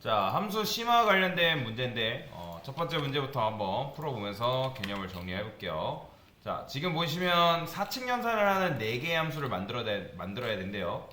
자, 함수 심화 관련된 문제인데 첫 번째 문제부터 한번 풀어보면서 개념을 정리해 볼게요. 자, 지금 보시면 4층 연산을 하는 4개의 함수를 만들어야 된대요.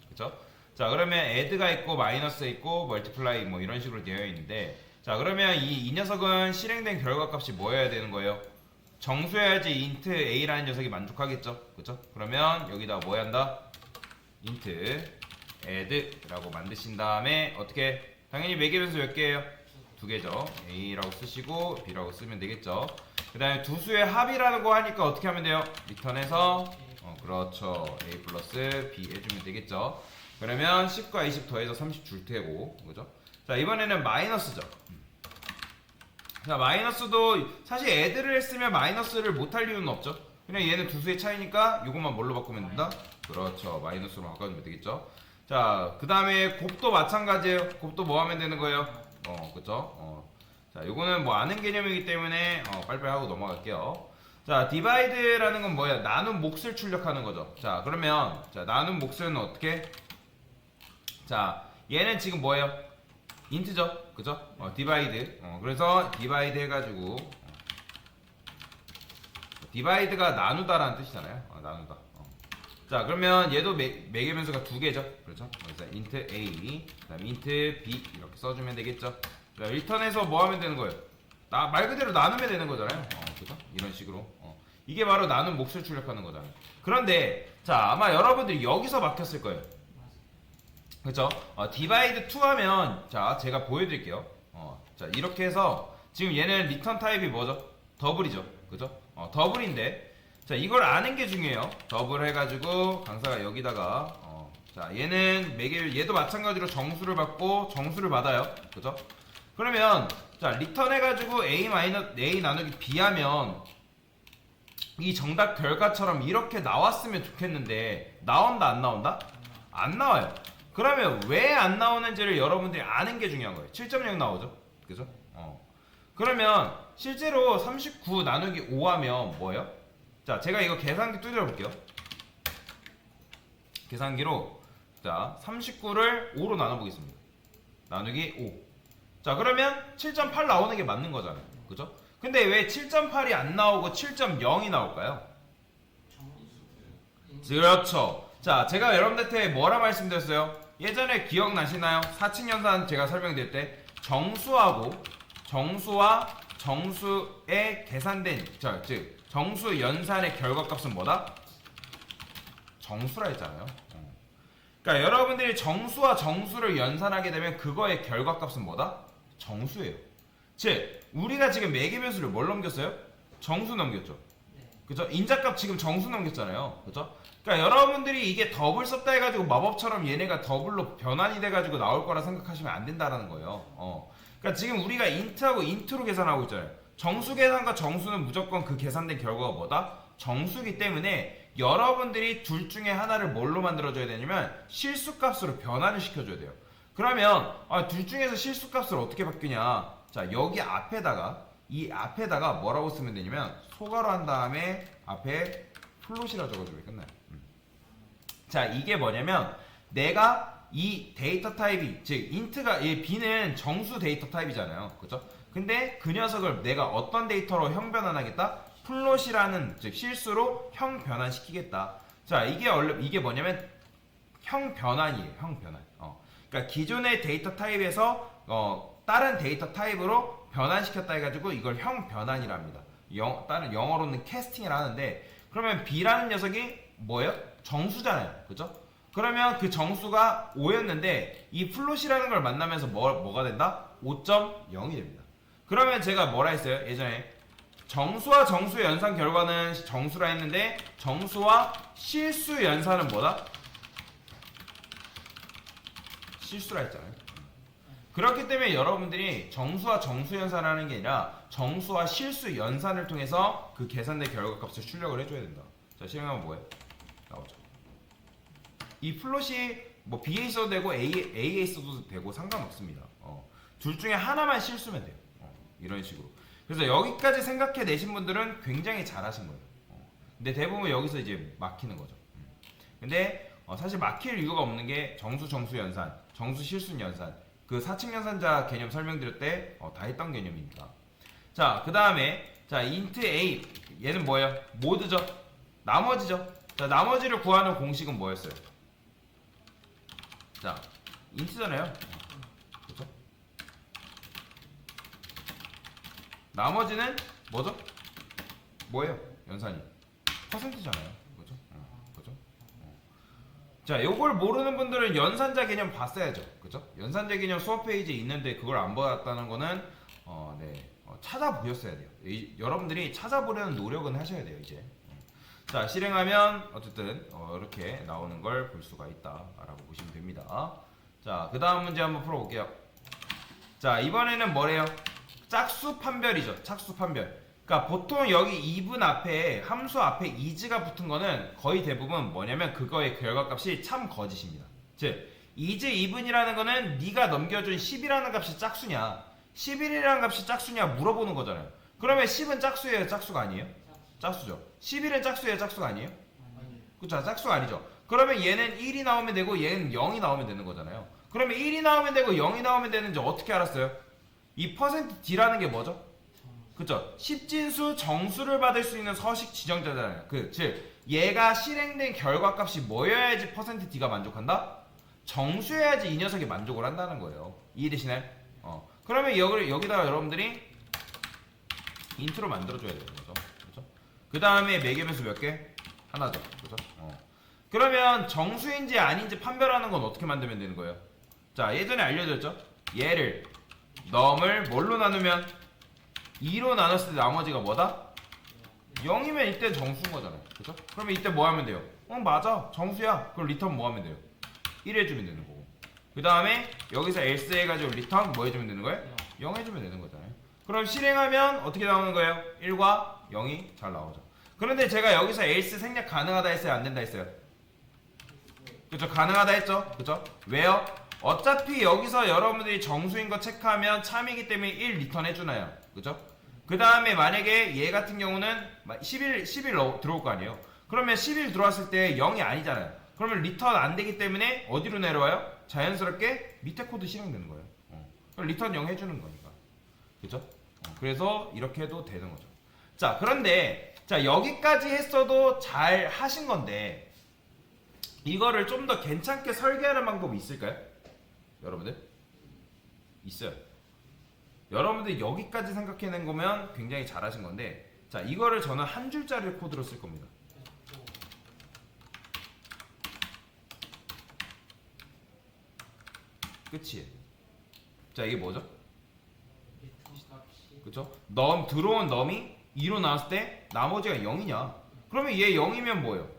그쵸? 자, 그러면 add가 있고 마이너스 있고 multiply 뭐 이런 식으로 되어 있는데, 자, 그러면 이 녀석은 실행된 결과값이 뭐여야 되는 거예요? 정수여야지 int a라는 녀석이 만족하겠죠? 그쵸? 그러면 여기다 뭐 해야 한다? int add라고 만드신 다음에 어떻게? 당연히 매개변수 몇 개예요? 2개죠. A라고 쓰시고 B라고 쓰면 되겠죠. 그 다음에 두 수의 합이라는 거 하니까 어떻게 하면 돼요? 리턴해서 그렇죠. A 플러스 B 해주면 되겠죠. 그러면 10과 20 더해서 30 줄 테고, 그죠? 자, 이번에는 마이너스죠. 자, 마이너스도 사실 애들을 했으면 마이너스를 못할 이유는 없죠. 그냥 얘는 두 수의 차이니까 이것만 뭘로 바꾸면 된다? 그렇죠. 마이너스로 바꿔주면 되겠죠. 자, 그 다음에 곱도 마찬가지예요. 곱도 뭐 하면 되는 거예요? 그쵸? 자, 요거는 뭐 아는 개념이기 때문에 빨리빨리 하고 넘어갈게요. 자, 디바이드라는 건 뭐야? 나눈 몫을 출력하는 거죠. 자, 그러면 자, 나눈 몫은 어떻게? 자, 얘는 지금 뭐예요? 인트죠? 그죠? 디바이드. 그래서 디바이드 해가지고 디바이드가 나누다라는 뜻이잖아요. 나누다. 자, 그러면 얘도 매개변수가 2개죠. 그렇죠? 그래서 int a, 그다음 int b 이렇게 써주면 되겠죠. 자, 리턴해서 뭐 하면 되는 거예요? 말 그대로 나누면 되는 거잖아요. 그죠? 이런 식으로. 이게 바로 나눈 몫을 출력하는 거잖아요. 그런데 자, 아마 여러분들이 여기서 막혔을 거예요. 그렇죠? divide 2 하면 자, 제가 보여드릴게요. 자, 이렇게 해서 지금 얘는 리턴 타입이 뭐죠? 더블이죠. 그죠? 더블인데. 자, 이걸 아는 게 중요해요. 더블 해가지고 강사가 여기다가 자, 얘도 마찬가지로 정수를 받고 정수를 받아요. 그죠? 그러면 자, 리턴 해가지고 a 나누기 b 하면 이 정답 결과처럼 이렇게 나왔으면 좋겠는데 나온다 안 나온다? 안 나와요. 그러면 왜 안 나오는지를 여러분들이 아는 게 중요한 거예요. 7.0 나오죠? 그죠? 그러면 실제로 39 나누기 5 하면 뭐예요? 자, 제가 이거 계산기 두드려 볼게요. 계산기로 자, 39를 5로 나눠 보겠습니다. 나누기 5. 자, 그러면 7.8 나오는 게 맞는 거잖아요. 그죠? 근데 왜 7.8이 안 나오고 7.0이 나올까요? 그렇죠. 자, 제가 여러분들한테 뭐라 말씀드렸어요? 예전에 기억나시나요? 4층 연산 제가 설명드릴 때 정수와 정수의 계산된 즉 정수 연산의 결과값은 뭐다? 정수라 했잖아요. 그러니까 여러분들이 정수와 정수를 연산하게 되면 그거의 결과값은 뭐다? 정수예요. 즉 우리가 지금 매개변수를 뭘 넘겼어요? 정수 넘겼죠. 그죠? 인자값 지금 정수 넘겼잖아요. 그죠? 그러니까 여러분들이 이게 더블 썼다 해가지고 마법처럼 얘네가 더블로 변환이 돼가지고 나올 거라 생각하시면 안 된다라는 거예요. 그러니까 지금 우리가 인트하고 인트로 계산하고 있잖아요. 정수 계산과 정수는 무조건 그 계산된 결과가 뭐다? 정수기 때문에 여러분들이 둘 중에 하나를 뭘로 만들어줘야 되냐면 실수값으로 변환을 시켜줘야 돼요. 그러면 둘 중에서 실수값을 어떻게 바뀌냐? 자, 여기 이 앞에다가 뭐라고 쓰면 되냐면 소괄호 한 다음에 앞에 플롯이라 적어주면 끝나요. 자, 이게 뭐냐면 내가 이 데이터 타입이 즉 인트가 이 b는 정수 데이터 타입이잖아요. 그죠? 근데 그 녀석을 내가 어떤 데이터로 형 변환하겠다? 플롯이라는 즉 실수로 형 변환시키겠다. 자, 이게 뭐냐면 형 변환이에요. 형 변환. 그러니까 기존의 데이터 타입에서 다른 데이터 타입으로 변환시켰다 해가지고 이걸 형 변환이랍니다. 다른 영어로는 캐스팅을 하는데, 그러면 b라는 녀석이 뭐예요? 정수잖아요. 그죠? 그러면 그 정수가 5였는데 이 플롯이라는 걸 만나면서 뭐가 된다? 5.0이 됩니다. 그러면 제가 뭐라 했어요? 예전에 정수와 정수의 연산 결과는 정수라 했는데 정수와 실수 연산은 뭐다? 실수라 했잖아요. 그렇기 때문에 여러분들이 정수와 정수 연산을 하는 게 아니라 정수와 실수 연산을 통해서 그 계산된 결과값을 출력을 해줘야 된다. 자, 실행하면 뭐예요? 나오죠. 이 플롯이 뭐 B에 있어도 되고 A에 있어도 되고 상관없습니다. 둘 중에 하나만 실수면 돼요. 이런 식으로. 그래서 여기까지 생각해 내신 분들은 굉장히 잘하신 거예요. 근데 대부분 여기서 이제 막히는 거죠. 근데 사실 막힐 이유가 없는 게 정수 정수 연산, 정수 실수 연산 그 사칙 연산자 개념 설명드릴 때 다 했던 개념입니다. 자, 그 다음에 자 int a 얘는 뭐예요? 모드죠. 나머지죠. 자, 나머지를 구하는 공식은 뭐였어요? 자, int잖아요. 그렇죠? 나머지는 뭐죠? 뭐예요? 연산이 퍼센트잖아요. 그죠? 그죠? 자, 요걸 모르는 분들은 연산자 개념 봤어야죠. 그죠? 연산자 개념 수업 페이지에 있는데 그걸 안 봤다는 거는 찾아보셨어야 돼요. 여러분들이 찾아보려는 노력은 하셔야 돼요, 이제. 자, 실행하면 어쨌든 이렇게 나오는 걸 볼 수가 있다라고 보시면 됩니다. 자, 그 다음 문제 한번 풀어볼게요. 자, 이번에는 뭐래요? 짝수 판별이죠. 짝수 판별. 그러니까 보통 여기 2분 앞에 함수 앞에 is가 붙은 거는 거의 대부분 뭐냐면 그거의 결과값이 참 거짓입니다. 즉 is 2분이라는 거는 네가 넘겨준 10이라는 값이 짝수냐 11이라는 값이 짝수냐 물어보는 거잖아요. 그러면 10은 짝수예요, 짝수가 아니에요? 짝수죠. 11은 짝수예요, 짝수가 아니에요? 그쵸, 짝수가 아니죠. 그러면 얘는 1이 나오면 되고 얘는 0이 나오면 되는 거잖아요. 그러면 1이 나오면 되고 0이 나오면 되는지 어떻게 알았어요? 이 %d라는 게 뭐죠? 그쵸? 십진수 정수를 받을 수 있는 서식 지정자잖아요. 즉 얘가 실행된 결과값이 뭐여야지 %d가 만족한다? 정수여야지 이 녀석이 만족을 한다는 거예요. 이해되시나요? 그러면 여기다가 여러분들이 인트로 만들어줘야 되는 거죠. 그죠? 그 다음에 매개변수 몇 개? 하나죠. 그죠? 그러면 정수인지 아닌지 판별하는 건 어떻게 만들면 되는 거예요? 자, 예전에 알려드렸죠? 얘를 넘을 뭘로 나누면 2로 나눴을 때 나머지가 뭐다? 0이면 이때 정수인 거잖아요. 그죠? 그러면 이때 뭐 하면 돼요? 맞아. 정수야. 그럼 리턴 뭐 하면 돼요? 1 해주면 되는 거고. 그 다음에 여기서 else 해가지고 리턴 뭐 해주면 되는 거예요? 0 해주면 되는 거잖아요. 그럼 실행하면 어떻게 나오는 거예요? 1과 0이 잘 나오죠. 그런데 제가 여기서 else 생략 가능하다 했어요? 안 된다 했어요? 그쵸? 가능하다 했죠? 그쵸? 왜요? 어차피 여기서 여러분들이 정수인 거 체크하면 참이기 때문에 1 리턴 해주나요? 그죠? 그 다음에 만약에 얘 같은 경우는 11 들어올 거 아니에요? 그러면 11 들어왔을 때 0이 아니잖아요. 그러면 리턴 안 되기 때문에 어디로 내려와요? 자연스럽게 밑에 코드 실행되는 거예요. 그럼 리턴 0 해주는 거니까. 그죠? 그래서 이렇게 해도 되는 거죠. 자, 그런데 자 여기까지 했어도 잘 하신 건데 이거를 좀 더 괜찮게 설계하는 방법이 있을까요? 여러분들? 있어요. 여러분들 여기까지 생각해낸 거면 굉장히 잘하신 건데 자 이거를 저는 한 줄짜리 코드로 쓸 겁니다. 끝이에요. 자 이게 뭐죠? 그쵸? 들어온 넘이 2로 나왔을 때 나머지가 0이냐 그러면 얘 0이면 뭐예요?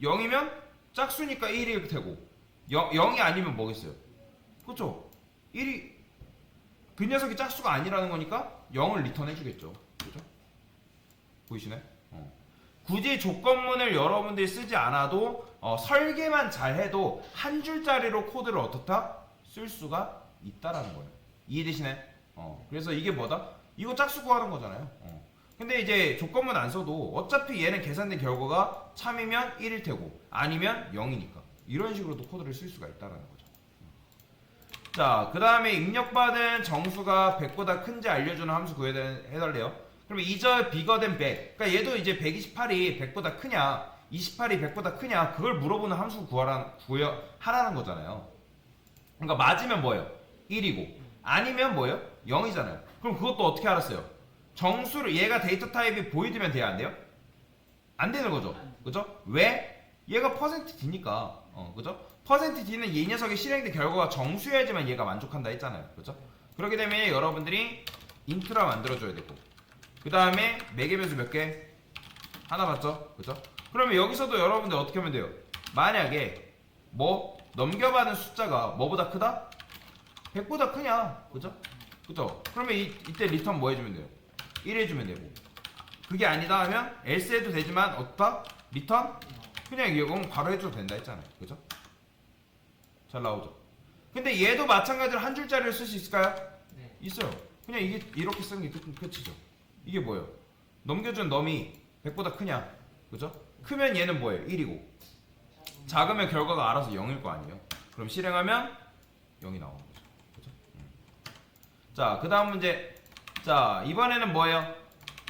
0이면 짝수니까 1일 테고 0이 아니면 뭐겠어요? 그쵸? 1이 그 녀석이 짝수가 아니라는 거니까 0을 리턴 해주겠죠. 그죠? 보이시나요? 굳이 조건문을 여러분들이 쓰지 않아도 설계만 잘해도 한 줄짜리로 코드를 어떻다? 쓸 수가 있다라는 거예요. 이해되시나요? 그래서 이게 뭐다? 이거 짝수 구하는 거잖아요. 근데 이제 조건문 안 써도 어차피 얘는 계산된 결과가 참이면 1일 테고 아니면 0이니까 이런 식으로도 코드를 쓸 수가 있다라는 거죠. 자, 그 다음에 입력받은 정수가 100보다 큰지 알려주는 함수 구해달래요. 그러면 이저 bigger than 100. 그러니까 얘도 이제 128이 100보다 크냐, 28이 100보다 크냐, 그걸 물어보는 함수 하라는 거잖아요. 그러니까 맞으면 뭐예요? 1이고, 아니면 뭐예요? 0이잖아요. 그럼 그것도 어떻게 알았어요? 정수를, 얘가 데이터 타입이 보이드면 돼야 안 돼요? 안 되는 거죠. 그죠? 왜? 얘가 %d니까. 그죠? %d는 이 녀석의 실행된 결과가 정수여야지만 얘가 만족한다 했잖아요. 그죠? 그렇기 때문에 여러분들이 인트라 만들어줘야 되고 그 다음에 매개변수 몇 개? 하나 맞죠? 그죠? 그러면 여기서도 여러분들 어떻게 하면 돼요? 만약에 넘겨받은 숫자가 뭐보다 크다? 100보다 크냐? 그죠? 그죠? 그러면 이때 리턴 뭐 해주면 돼요? 1 해주면 되고 그게 아니다 하면 else 해도 되지만 어떻다? 리턴? 그냥 이건 바로 해줘도 된다 했잖아요. 그죠? 잘 나오죠? 근데 얘도 마찬가지로 한 줄짜리를 쓸 수 있을까요? 네. 있어요. 그냥 이게 이렇게 쓰는 게 끝이죠. 이게 뭐예요? 넘겨준 넘이 100보다 크냐? 그죠? 크면 얘는 뭐예요? 1이고 작으면 결과가 알아서 0일 거 아니에요? 그럼 실행하면 0이 나오는 거죠. 그죠? 자, 그 다음 문제. 자, 이번에는 뭐예요?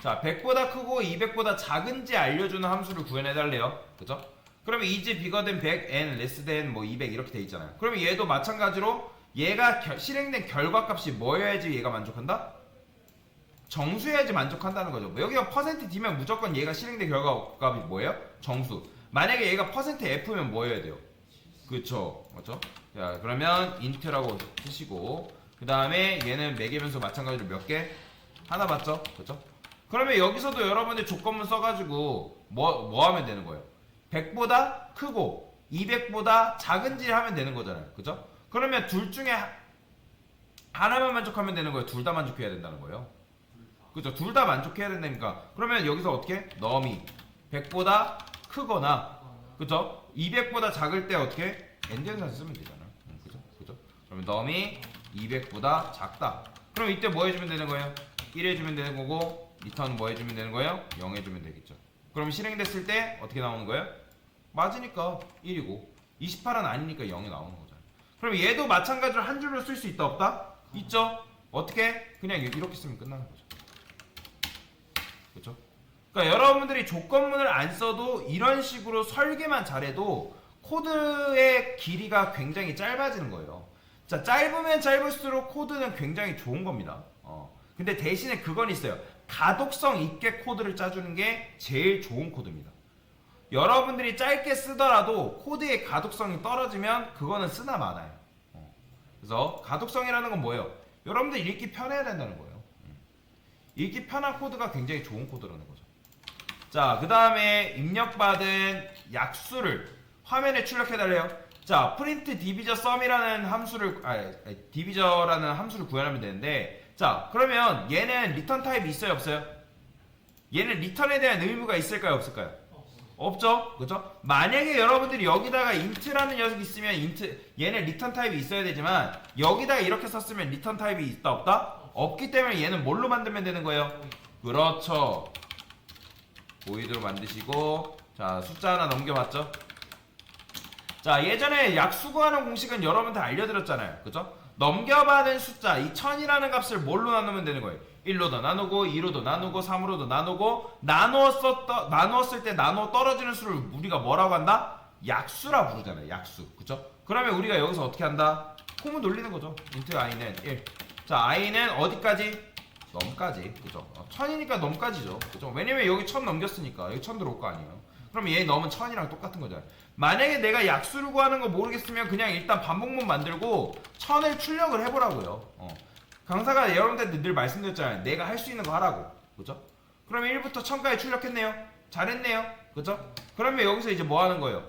자, 100보다 크고 200보다 작은지 알려주는 함수를 구현해달래요. 그죠? 그러면 is bigger than 100 and less than 뭐 200 이렇게 돼 있잖아요. 그러면 얘도 마찬가지로 얘가 실행된 결과값이 뭐여야지 얘가 만족한다? 정수여야지 만족한다는 거죠. 뭐 여기가 %d면 무조건 얘가 실행된 결과값이 뭐예요? 정수. 만약에 얘가 %f면 뭐여야 돼요? 그쵸. 맞죠? 자, 그러면 int라고 쓰시고, 그 다음에 얘는 매개변수 마찬가지로 몇 개? 하나 맞죠? 그쵸? 그러면 여기서도 여러분들 조건문 써가지고 뭐 하면 되는 거예요? 100보다 크고 200보다 작은지를 하면 되는 거잖아요. 그죠? 그러면 둘 중에 하나만 만족하면 되는 거예요? 둘 다 만족해야 된다는 거예요? 그죠? 둘 다 만족해야 된다니까. 그러면 여기서 어떻게? 넘이 100보다 크거나, 그죠? 200보다 작을 때 어떻게? 엔드연산 쓰면 되잖아. 그죠? 그죠? 그러면 넘이 200보다 작다. 그럼 이때 뭐 해주면 되는 거예요? 1 해주면 되는 거고, 리턴 뭐 해주면 되는 거예요? 0 해주면 되겠죠. 그럼 실행됐을 때 어떻게 나오는 거예요? 맞으니까 1이고 28은 아니니까 0이 나오는 거잖아요. 그럼 얘도 마찬가지로 한 줄로 쓸 수 있다 없다? 있죠? 어떻게? 그냥 이렇게 쓰면 끝나는 거죠. 그렇죠? 그러니까 여러분들이 조건문을 안 써도 이런 식으로 설계만 잘해도 코드의 길이가 굉장히 짧아지는 거예요. 자, 짧으면 짧을수록 코드는 굉장히 좋은 겁니다. 근데 대신에 그건 있어요. 가독성 있게 코드를 짜주는 게 제일 좋은 코드입니다. 여러분들이 짧게 쓰더라도 코드의 가독성이 떨어지면 그거는 쓰나 마나요. 그래서 가독성이라는 건 뭐예요? 여러분들 읽기 편해야 된다는 거예요. 읽기 편한 코드가 굉장히 좋은 코드라는 거죠. 자, 그 다음에 입력받은 약수를 화면에 출력해달래요. 자, print divisor sum이라는 함수를, divisor라는 함수를 구현하면 되는데, 자, 그러면 얘는 리턴 타입이 있어요, 없어요? 얘는 리턴에 대한 의무가 있을까요, 없을까요? 없죠? 그죠? 만약에 여러분들이 여기다가 int라는 녀석이 있으면 얘는 리턴 타입이 있어야 되지만, 여기다가 이렇게 썼으면 리턴 타입이 있다, 없다? 없기 때문에 얘는 뭘로 만들면 되는 거예요? 그렇죠. 보이드로 만드시고, 자, 숫자 하나 넘겨봤죠? 자, 예전에 약수 구하는 공식은 여러분들 알려드렸잖아요. 그죠? 넘겨받은 숫자, 이 1000이라는 값을 뭘로 나누면 되는 거예요? 1로도 나누고, 2로도 나누고, 3으로도 나누고, 나누었을 때 나누어 떨어지는 수를 우리가 뭐라고 한다? 약수라 부르잖아요. 약수. 그죠? 그러면 우리가 여기서 어떻게 한다? 콤을 돌리는 거죠. int i는 1. 자, i는 어디까지? 넘까지. 그죠? 1000이니까 넘까지죠. 그죠? 왜냐면 여기 1000 넘겼으니까. 여기 1000 들어올 거 아니에요. 그럼 얘 넘은 1000이랑 똑같은 거잖아요. 만약에 내가 약수를 구하는 거 모르겠으면 그냥 일단 반복문 만들고 1000을 출력을 해보라고요. 강사가 여러분들한테 늘 말씀드렸잖아요. 내가 할 수 있는 거 하라고. 그죠? 그러면 1부터 1000까지 출력했네요. 잘했네요. 그죠? 그러면 여기서 이제 뭐 하는 거예요?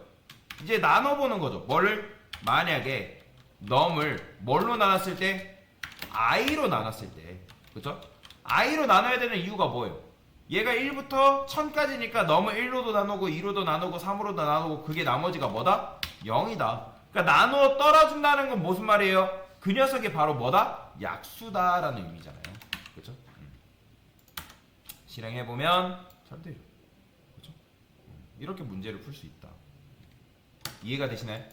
이제 나눠보는 거죠. 뭐를? 만약에 넘을 뭘로 나눴을 때? i로 나눴을 때. 그죠? i로 나눠야 되는 이유가 뭐예요? 얘가 1부터 1000까지니까 넘을 1로도 나누고 2로도 나누고 3으로도 나누고 그게 나머지가 뭐다? 0이다. 그러니까 나누어 떨어진다는 건 무슨 말이에요? 그 녀석이 바로 뭐다? 약수다라는 의미잖아요. 그죠? 실행해보면 잘 되죠. 그죠? 이렇게 문제를 풀 수 있다. 이해가 되시나요?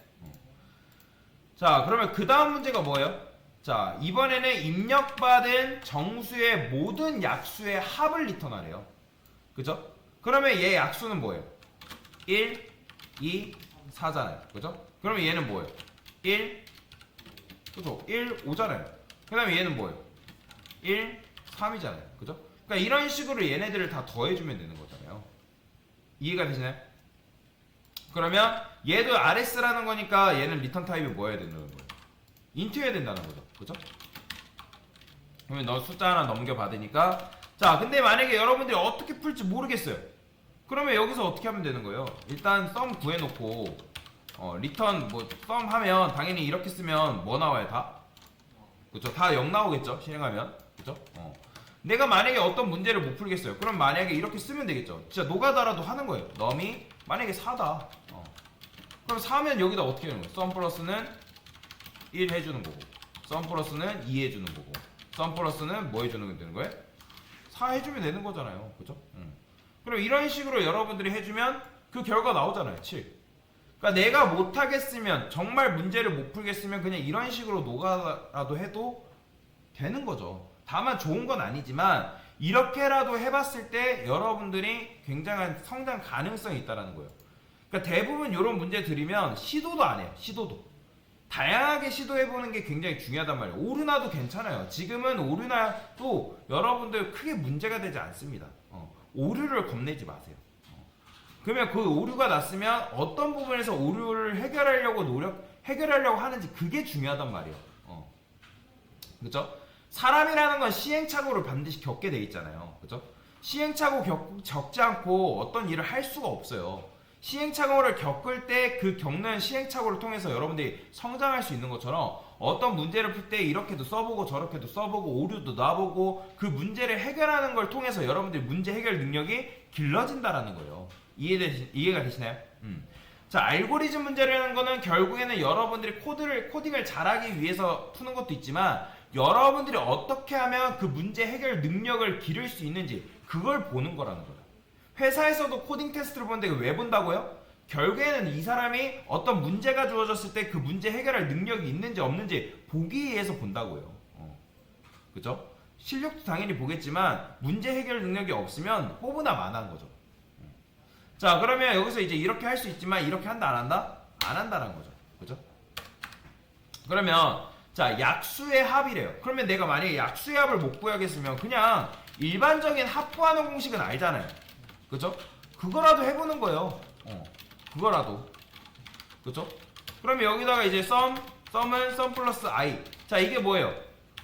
자, 그러면 그 다음 문제가 뭐예요? 자, 이번에는 입력받은 정수의 모든 약수의 합을 리턴하래요. 그죠? 그러면 얘 약수는 뭐예요? 1, 2, 4잖아요. 그죠? 그러면 얘는 뭐예요? 1, 그죠? 1, 5잖아요. 그 다음에 얘는 뭐예요? 1, 3이잖아요. 그죠? 그러니까 이런 식으로 얘네들을 다 더해주면 되는 거잖아요. 이해가 되시나요? 그러면 얘도 RS라는 거니까 얘는 리턴 타입이 뭐여야 된다는 거예요? 인트여야 된다는 거죠. 그죠? 그러면 너 숫자 하나 넘겨받으니까, 자, 근데 만약에 여러분들이 어떻게 풀지 모르겠어요. 그러면 여기서 어떻게 하면 되는 거예요? 일단 썸 구해놓고 리턴 뭐 썸 하면 당연히 이렇게 쓰면 뭐 나와요? 다? 그쵸? 다 0 나오겠죠? 실행하면. 그쵸? 내가 만약에 어떤 문제를 못 풀겠어요. 그럼 만약에 이렇게 쓰면 되겠죠? 진짜 노가다라도 하는 거예요. 넘이 만약에 4다. 그럼 4면 여기다 어떻게 하는 거예요? 썸 플러스는 1 해주는 거고, 썸 플러스는 2 해주는 거고, 썸 플러스는 뭐 해주는 게 되는 거예요? 4 해주면 되는 거잖아요. 그죠? 그럼 이런 식으로 여러분들이 해주면 그 결과 나오잖아요. 7. 그러니까 내가 못하겠으면, 정말 문제를 못 풀겠으면 그냥 이런 식으로 노가다라도 해도 되는 거죠. 다만 좋은 건 아니지만 이렇게라도 해봤을 때 여러분들이 굉장한 성장 가능성이 있다는 거예요. 그러니까 대부분 이런 문제 드리면 시도도 안 해요. 시도도. 다양하게 시도해보는 게 굉장히 중요하단 말이에요. 오류나도 괜찮아요. 지금은 오류나도 여러분들 크게 문제가 되지 않습니다. 오류를 겁내지 마세요. 그러면 그 오류가 났으면 어떤 부분에서 오류를 해결하려고 하는지 그게 중요하단 말이에요. 그죠? 사람이라는 건 시행착오를 반드시 겪게 돼 있잖아요. 그죠? 시행착오 겪지 않고 어떤 일을 할 수가 없어요. 시행착오를 겪을 때 그 겪는 시행착오를 통해서 여러분들이 성장할 수 있는 것처럼 어떤 문제를 풀 때 이렇게도 써보고 저렇게도 써보고 오류도 놔보고 그 문제를 해결하는 걸 통해서 여러분들이 문제 해결 능력이 길러진다라는 거예요. 이해가 되시나요? 자, 알고리즘 문제라는 거는 결국에는 여러분들이 코딩을 잘하기 위해서 푸는 것도 있지만 여러분들이 어떻게 하면 그 문제 해결 능력을 기를 수 있는지 그걸 보는 거라는 거예요. 회사에서도 코딩 테스트를 보는데 왜 본다고요? 결국에는 이 사람이 어떤 문제가 주어졌을 때 그 문제 해결할 능력이 있는지 없는지 보기 위해서 본다고요. 그죠? 실력도 당연히 보겠지만 문제 해결 능력이 없으면 호브나 마나한 거죠. 자, 그러면 여기서 이제 이렇게 할 수 있지만 이렇게 한다 안 한다? 안 한다는 거죠. 그죠? 그러면 자, 약수의 합이래요. 그러면 내가 만약에 약수의 합을 못 구하겠으면 그냥 일반적인 합구하는 공식은 알잖아요. 그죠? 그거라도 해보는 거예요. 그거라도. 그죠? 그러면 여기다가 이제 썸은 썸 플러스 i. 자, 이게 뭐예요?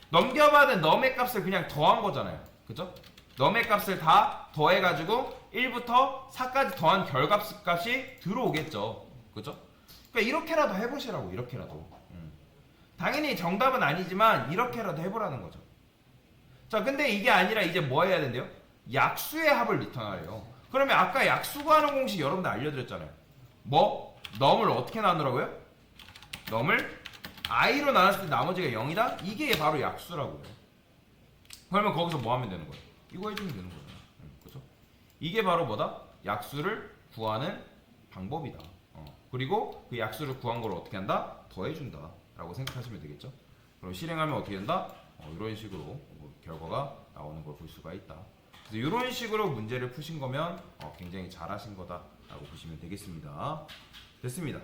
넘겨받은 넘의 값을 그냥 더한 거잖아요. 그죠? 넘의 값을 다 더해가지고 1부터 4까지 더한 결값이 들어오겠죠. 그죠? 그러니까 이렇게라도 해보시라고. 이렇게라도. 당연히 정답은 아니지만 이렇게라도 해보라는 거죠. 자, 근데 이게 아니라 이제 뭐 해야 된대요? 약수의 합을 리턴하래요. 그러면 아까 약수 구하는 공식 여러분들 알려드렸잖아요. 뭐? 넘을 어떻게 나누라고요? 넘을 i로 나눴을 때 나머지가 0이다? 이게 바로 약수라고요. 그러면 거기서 뭐 하면 되는 거예요? 이거 해주면 되는 거예요. 그렇죠? 이게 바로 뭐다? 약수를 구하는 방법이다. 그리고 그 약수를 구한 걸 어떻게 한다? 더해준다 라고 생각하시면 되겠죠. 그럼 실행하면 어떻게 된다? 이런 식으로 결과가 나오는 걸 볼 수가 있다. 그래서 이런 식으로 문제를 푸신 거면 굉장히 잘하신 거다 라고 보시면 되겠습니다. 됐습니다.